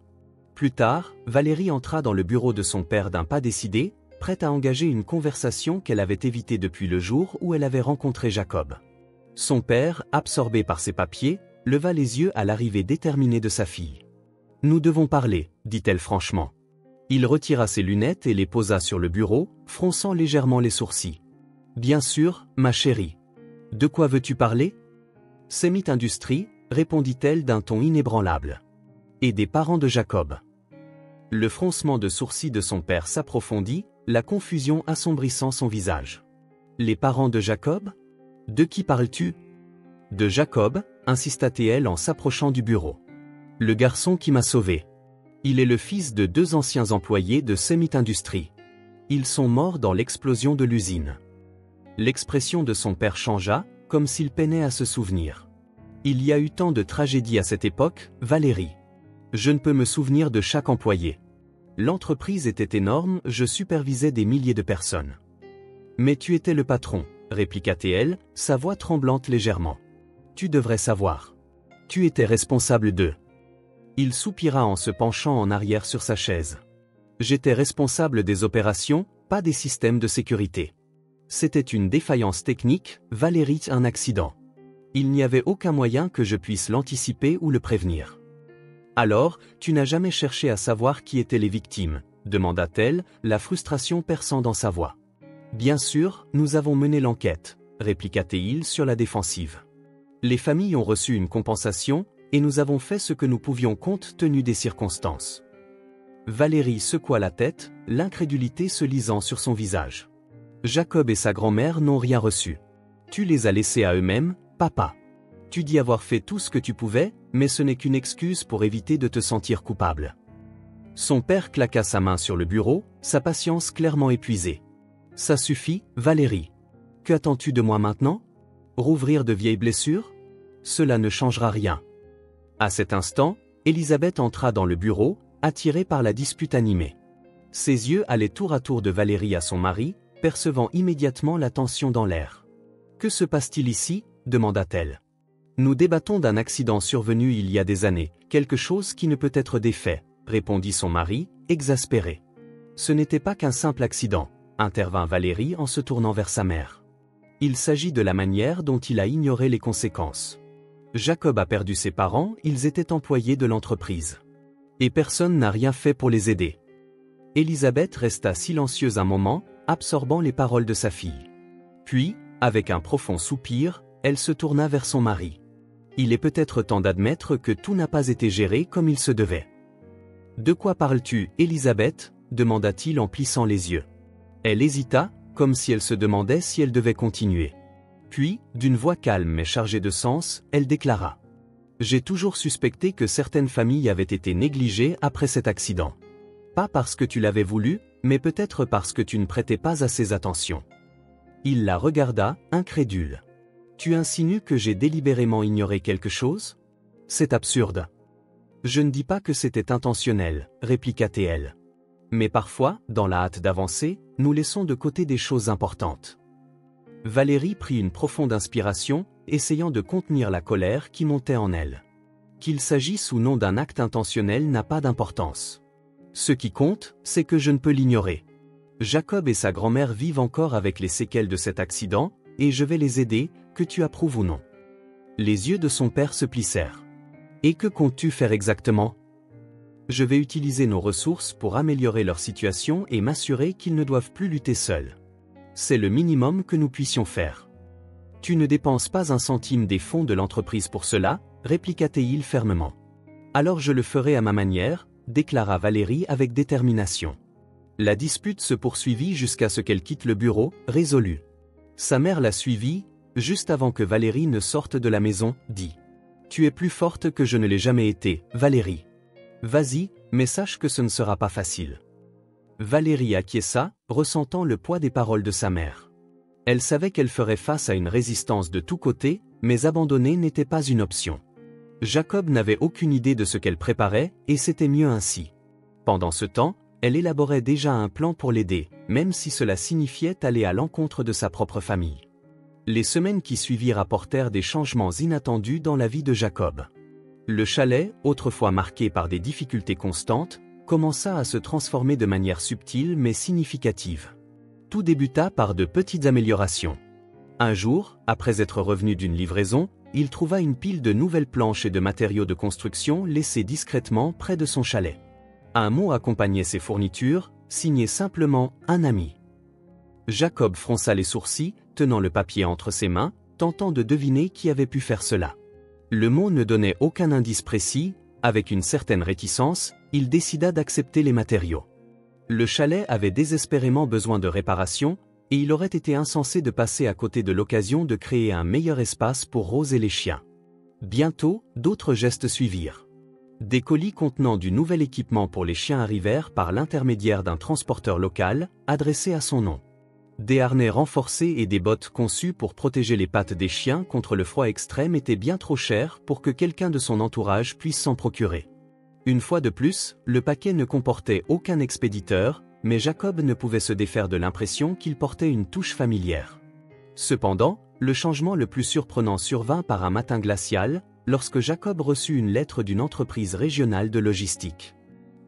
Plus tard, Valérie entra dans le bureau de son père d'un pas décidé, prête à engager une conversation qu'elle avait évitée depuis le jour où elle avait rencontré Jacob. Son père, absorbé par ses papiers, leva les yeux à l'arrivée déterminée de sa fille. « Nous devons parler, dit-elle franchement. » Il retira ses lunettes et les posa sur le bureau, fronçant légèrement les sourcils. « Bien sûr, ma chérie. De quoi veux-tu parler ? » « Summit Industries, répondit-elle d'un ton inébranlable. « Et des parents de Jacob. » Le froncement de sourcils de son père s'approfondit, la confusion assombrissant son visage. « Les parents de Jacob ? De qui parles-tu ? » « De Jacob, insista-t-elle en s'approchant du bureau. « Le garçon qui m'a sauvé. Il est le fils de 2 anciens employés de Summit Industries. Ils sont morts dans l'explosion de l'usine. » L'expression de son père changea, comme s'il peinait à se souvenir. « Il y a eu tant de tragédies à cette époque, Valérie. Je ne peux me souvenir de chaque employé. L'entreprise était énorme, je supervisais des milliers de personnes. »« Mais tu étais le patron, répliqua-t-elle, sa voix tremblante légèrement. « Tu devrais savoir. Tu étais responsable d'eux. » Il soupira en se penchant en arrière sur sa chaise. « J'étais responsable des opérations, pas des systèmes de sécurité. C'était une défaillance technique, Valérie, un accident. Il n'y avait aucun moyen que je puisse l'anticiper ou le prévenir. »« Alors, tu n'as jamais cherché à savoir qui étaient les victimes ?» demanda-t-elle, la frustration perçant dans sa voix. « Bien sûr, nous avons mené l'enquête, » répliqua-t-il sur la défensive. « Les familles ont reçu une compensation, et nous avons fait ce que nous pouvions compte tenu des circonstances. » Valérie secoua la tête, l'incrédulité se lisant sur son visage. « Jacob et sa grand-mère n'ont rien reçu. Tu les as laissés à eux-mêmes, papa. Tu dis avoir fait tout ce que tu pouvais, mais ce n'est qu'une excuse pour éviter de te sentir coupable. » Son père claqua sa main sur le bureau, sa patience clairement épuisée. « Ça suffit, Valérie. Que attends-tu de moi maintenant ? Rouvrir de vieilles blessures ? Cela ne changera rien. » À cet instant, Elisabeth entra dans le bureau, attirée par la dispute animée. Ses yeux allaient tour à tour de Valérie à son mari, percevant immédiatement la tension dans l'air. « Que se passe-t-il ici ? » demanda-t-elle. « Nous débattons d'un accident survenu il y a des années, quelque chose qui ne peut être défait, » répondit son mari, exaspéré. « Ce n'était pas qu'un simple accident, » intervint Valérie en se tournant vers sa mère. « Il s'agit de la manière dont il a ignoré les conséquences. Jacob a perdu ses parents, ils étaient employés de l'entreprise. Et personne n'a rien fait pour les aider. » Elisabeth resta silencieuse un moment, absorbant les paroles de sa fille. Puis, avec un profond soupir, elle se tourna vers son mari. « Il est peut-être temps d'admettre que tout n'a pas été géré comme il se devait. »« De quoi parles-tu, Elisabeth ?» demanda-t-il en plissant les yeux. Elle hésita, comme si elle se demandait si elle devait continuer. Puis, d'une voix calme mais chargée de sens, elle déclara. « J'ai toujours suspecté que certaines familles avaient été négligées après cet accident. Pas parce que tu l'avais voulu, mais peut-être parce que tu ne prêtais pas assez attention. » Il la regarda, incrédule. « Tu insinues que j'ai délibérément ignoré quelque chose ? C'est absurde. »« Je ne dis pas que c'était intentionnel, » répliqua-t-elle. « Mais parfois, dans la hâte d'avancer, nous laissons de côté des choses importantes. » Valérie prit une profonde inspiration, essayant de contenir la colère qui montait en elle. Qu'il s'agisse ou non d'un acte intentionnel n'a pas d'importance. Ce qui compte, c'est que je ne peux l'ignorer. Jacob et sa grand-mère vivent encore avec les séquelles de cet accident, et je vais les aider, que tu approuves ou non. Les yeux de son père se plissèrent. « Et que comptes-tu faire exactement ? » je vais utiliser nos ressources pour améliorer leur situation et m'assurer qu'ils ne doivent plus lutter seuls. C'est le minimum que nous puissions faire. Tu ne dépenses pas un centime des fonds de l'entreprise pour cela, répliqua Théil fermement. Alors je le ferai à ma manière, déclara Valérie avec détermination. La dispute se poursuivit jusqu'à ce qu'elle quitte le bureau, résolue. Sa mère la suivit, juste avant que Valérie ne sorte de la maison, dit « Tu es plus forte que je ne l'ai jamais été, Valérie. Vas-y, mais sache que ce ne sera pas facile. » Valérie acquiesça, ressentant le poids des paroles de sa mère. Elle savait qu'elle ferait face à une résistance de tous côtés, mais abandonner n'était pas une option. Jacob n'avait aucune idée de ce qu'elle préparait, et c'était mieux ainsi. Pendant ce temps, elle élaborait déjà un plan pour l'aider, même si cela signifiait aller à l'encontre de sa propre famille. Les semaines qui suivirent apportèrent des changements inattendus dans la vie de Jacob. Le chalet, autrefois marqué par des difficultés constantes, commença à se transformer de manière subtile mais significative. Tout débuta par de petites améliorations. Un jour, après être revenu d'une livraison, il trouva une pile de nouvelles planches et de matériaux de construction laissés discrètement près de son chalet. Un mot accompagnait ces fournitures, signé simplement « un ami ». Jacob fronça les sourcils, tenant le papier entre ses mains, tentant de deviner qui avait pu faire cela. Le mot ne donnait aucun indice précis, avec une certaine réticence, il décida d'accepter les matériaux. Le chalet avait désespérément besoin de réparation, et il aurait été insensé de passer à côté de l'occasion de créer un meilleur espace pour Rose et les chiens. Bientôt, d'autres gestes suivirent. Des colis contenant du nouvel équipement pour les chiens arrivèrent par l'intermédiaire d'un transporteur local, adressé à son nom. Des harnais renforcés et des bottes conçues pour protéger les pattes des chiens contre le froid extrême étaient bien trop chers pour que quelqu'un de son entourage puisse s'en procurer. Une fois de plus, le paquet ne comportait aucun expéditeur, mais Jacob ne pouvait se défaire de l'impression qu'il portait une touche familière. Cependant, le changement le plus surprenant survint par un matin glacial, lorsque Jacob reçut une lettre d'une entreprise régionale de logistique.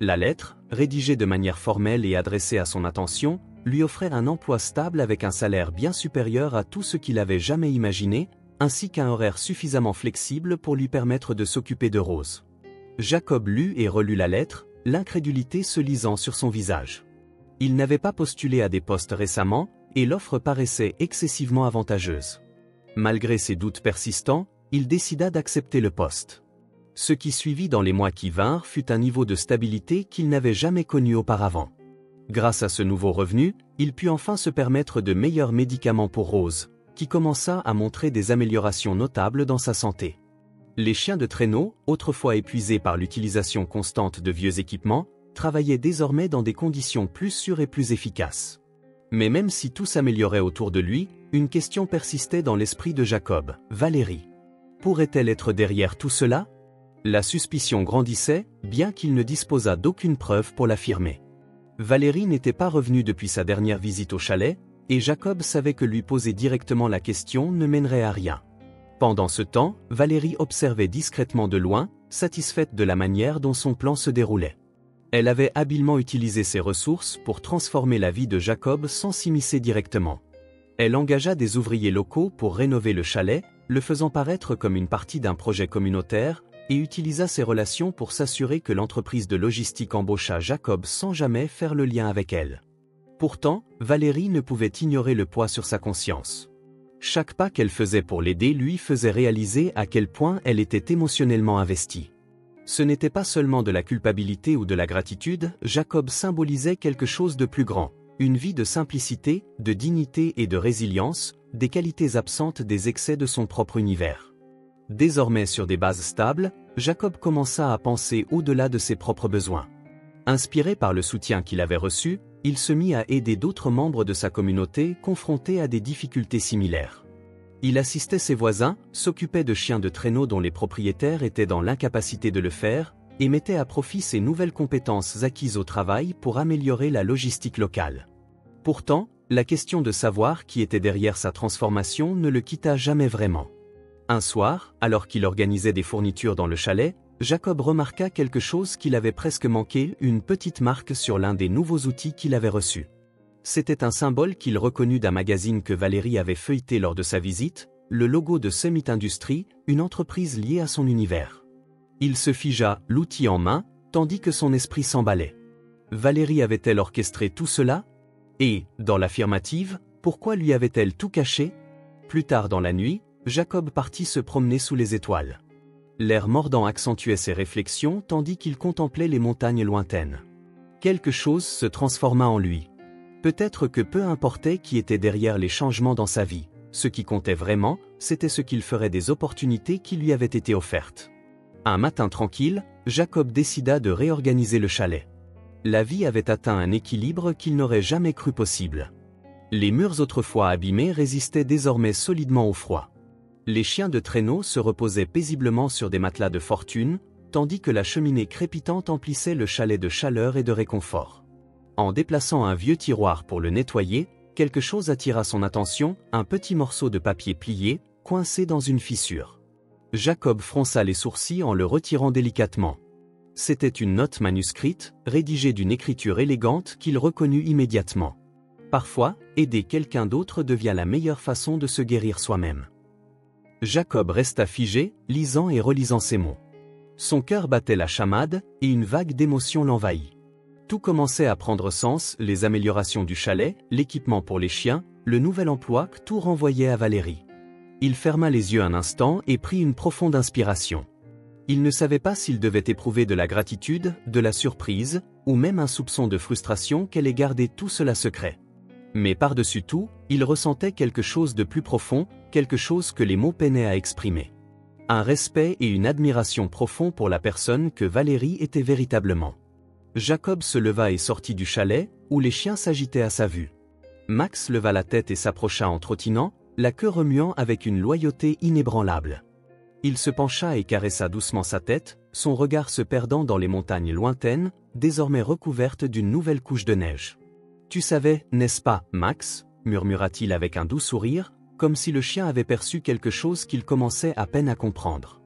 La lettre, rédigée de manière formelle et adressée à son attention, lui offrait un emploi stable avec un salaire bien supérieur à tout ce qu'il avait jamais imaginé, ainsi qu'un horaire suffisamment flexible pour lui permettre de s'occuper de Rose. Jacob lut et relut la lettre, l'incrédulité se lisant sur son visage. Il n'avait pas postulé à des postes récemment, et l'offre paraissait excessivement avantageuse. Malgré ses doutes persistants, il décida d'accepter le poste. Ce qui suivit dans les mois qui vinrent fut un niveau de stabilité qu'il n'avait jamais connu auparavant. Grâce à ce nouveau revenu, il put enfin se permettre de meilleurs médicaments pour Rose, qui commença à montrer des améliorations notables dans sa santé. Les chiens de traîneau, autrefois épuisés par l'utilisation constante de vieux équipements, travaillaient désormais dans des conditions plus sûres et plus efficaces. Mais même si tout s'améliorait autour de lui, une question persistait dans l'esprit de Jacob, Valérie. Pourrait-elle être derrière tout cela? La suspicion grandissait, bien qu'il ne disposât d'aucune preuve pour l'affirmer. Valérie n'était pas revenue depuis sa dernière visite au chalet, et Jacob savait que lui poser directement la question ne mènerait à rien. Pendant ce temps, Valérie observait discrètement de loin, satisfaite de la manière dont son plan se déroulait. Elle avait habilement utilisé ses ressources pour transformer la vie de Jacob sans s'immiscer directement. Elle engagea des ouvriers locaux pour rénover le chalet, le faisant paraître comme une partie d'un projet communautaire, et utilisa ses relations pour s'assurer que l'entreprise de logistique embaucha Jacob sans jamais faire le lien avec elle. Pourtant, Valérie ne pouvait ignorer le poids sur sa conscience. Chaque pas qu'elle faisait pour l'aider lui faisait réaliser à quel point elle était émotionnellement investie. Ce n'était pas seulement de la culpabilité ou de la gratitude, Jacob symbolisait quelque chose de plus grand, une vie de simplicité, de dignité et de résilience, des qualités absentes des excès de son propre univers. Désormais sur des bases stables, Jacob commença à penser au-delà de ses propres besoins. Inspiré par le soutien qu'il avait reçu, il se mit à aider d'autres membres de sa communauté confrontés à des difficultés similaires. Il assistait ses voisins, s'occupait de chiens de traîneau dont les propriétaires étaient dans l'incapacité de le faire, et mettait à profit ses nouvelles compétences acquises au travail pour améliorer la logistique locale. Pourtant, la question de savoir qui était derrière sa transformation ne le quitta jamais vraiment. Un soir, alors qu'il organisait des fournitures dans le chalet, Jacob remarqua quelque chose qu'il avait presque manqué, une petite marque sur l'un des nouveaux outils qu'il avait reçus. C'était un symbole qu'il reconnut d'un magazine que Valérie avait feuilleté lors de sa visite, le logo de Summit Industries, une entreprise liée à son univers. Il se figea, l'outil en main, tandis que son esprit s'emballait. Valérie avait-elle orchestré tout cela? Et, dans l'affirmative, pourquoi lui avait-elle tout caché? Plus tard dans la nuit, Jacob partit se promener sous les étoiles. L'air mordant accentuait ses réflexions tandis qu'il contemplait les montagnes lointaines. Quelque chose se transforma en lui. Peut-être que peu importait qui était derrière les changements dans sa vie, ce qui comptait vraiment, c'était ce qu'il ferait des opportunités qui lui avaient été offertes. Un matin tranquille, Jacob décida de réorganiser le chalet. La vie avait atteint un équilibre qu'il n'aurait jamais cru possible. Les murs autrefois abîmés résistaient désormais solidement au froid. Les chiens de traîneau se reposaient paisiblement sur des matelas de fortune, tandis que la cheminée crépitante emplissait le chalet de chaleur et de réconfort. En déplaçant un vieux tiroir pour le nettoyer, quelque chose attira son attention, un petit morceau de papier plié, coincé dans une fissure. Jacob fronça les sourcils en le retirant délicatement. C'était une note manuscrite, rédigée d'une écriture élégante qu'il reconnut immédiatement. Parfois, aider quelqu'un d'autre devient la meilleure façon de se guérir soi-même. Jacob resta figé, lisant et relisant ces mots. Son cœur battait la chamade, et une vague d'émotion l'envahit. Tout commençait à prendre sens, les améliorations du chalet, l'équipement pour les chiens, le nouvel emploi, tout renvoyait à Valérie. Il ferma les yeux un instant et prit une profonde inspiration. Il ne savait pas s'il devait éprouver de la gratitude, de la surprise, ou même un soupçon de frustration qu'elle ait gardé tout cela secret. Mais par-dessus tout, il ressentait quelque chose de plus profond, quelque chose que les mots peinaient à exprimer. Un respect et une admiration profonds pour la personne que Valérie était véritablement. Jacob se leva et sortit du chalet, où les chiens s'agitaient à sa vue. Max leva la tête et s'approcha en trottinant, la queue remuant avec une loyauté inébranlable. Il se pencha et caressa doucement sa tête, son regard se perdant dans les montagnes lointaines, désormais recouvertes d'une nouvelle couche de neige. « Tu savais, n'est-ce pas, Max ?» murmura-t-il avec un doux sourire, comme si le chien avait perçu quelque chose qu'il commençait à peine à comprendre.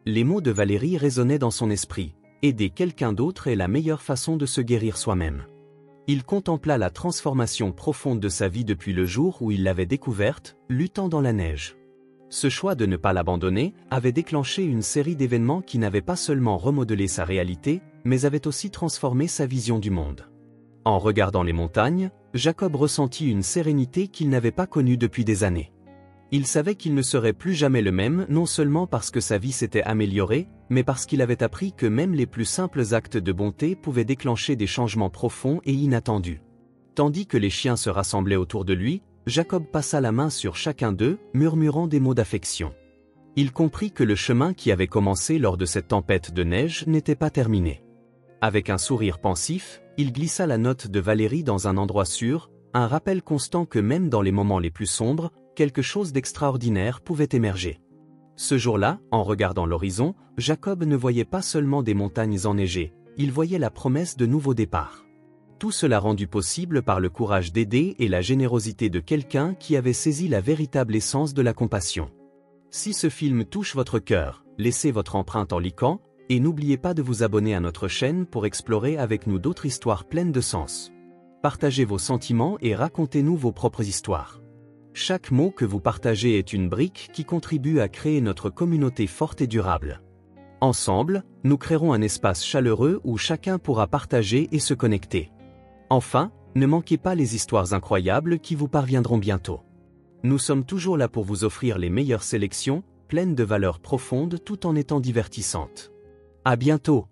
Les mots de Valérie résonnaient dans son esprit. Aider quelqu'un d'autre est la meilleure façon de se guérir soi-même. Il contempla la transformation profonde de sa vie depuis le jour où il l'avait découverte, luttant dans la neige. Ce choix de ne pas l'abandonner avait déclenché une série d'événements qui n'avaient pas seulement remodelé sa réalité, mais avaient aussi transformé sa vision du monde. En regardant les montagnes, Jacob ressentit une sérénité qu'il n'avait pas connue depuis des années. Il savait qu'il ne serait plus jamais le même, non seulement parce que sa vie s'était améliorée, mais parce qu'il avait appris que même les plus simples actes de bonté pouvaient déclencher des changements profonds et inattendus. Tandis que les chiens se rassemblaient autour de lui, Jacob passa la main sur chacun d'eux, murmurant des mots d'affection. Il comprit que le chemin qui avait commencé lors de cette tempête de neige n'était pas terminé. Avec un sourire pensif, il glissa la note de Valérie dans un endroit sûr, un rappel constant que même dans les moments les plus sombres, quelque chose d'extraordinaire pouvait émerger. Ce jour-là, en regardant l'horizon, Jacob ne voyait pas seulement des montagnes enneigées, il voyait la promesse de nouveaux départs. Tout cela rendu possible par le courage d'aider et la générosité de quelqu'un qui avait saisi la véritable essence de la compassion. Si ce film touche votre cœur, laissez votre empreinte en likant, et n'oubliez pas de vous abonner à notre chaîne pour explorer avec nous d'autres histoires pleines de sens. Partagez vos sentiments et racontez-nous vos propres histoires. Chaque mot que vous partagez est une brique qui contribue à créer notre communauté forte et durable. Ensemble, nous créerons un espace chaleureux où chacun pourra partager et se connecter. Enfin, ne manquez pas les histoires incroyables qui vous parviendront bientôt. Nous sommes toujours là pour vous offrir les meilleures sélections, pleines de valeurs profondes tout en étant divertissantes. À bientôt!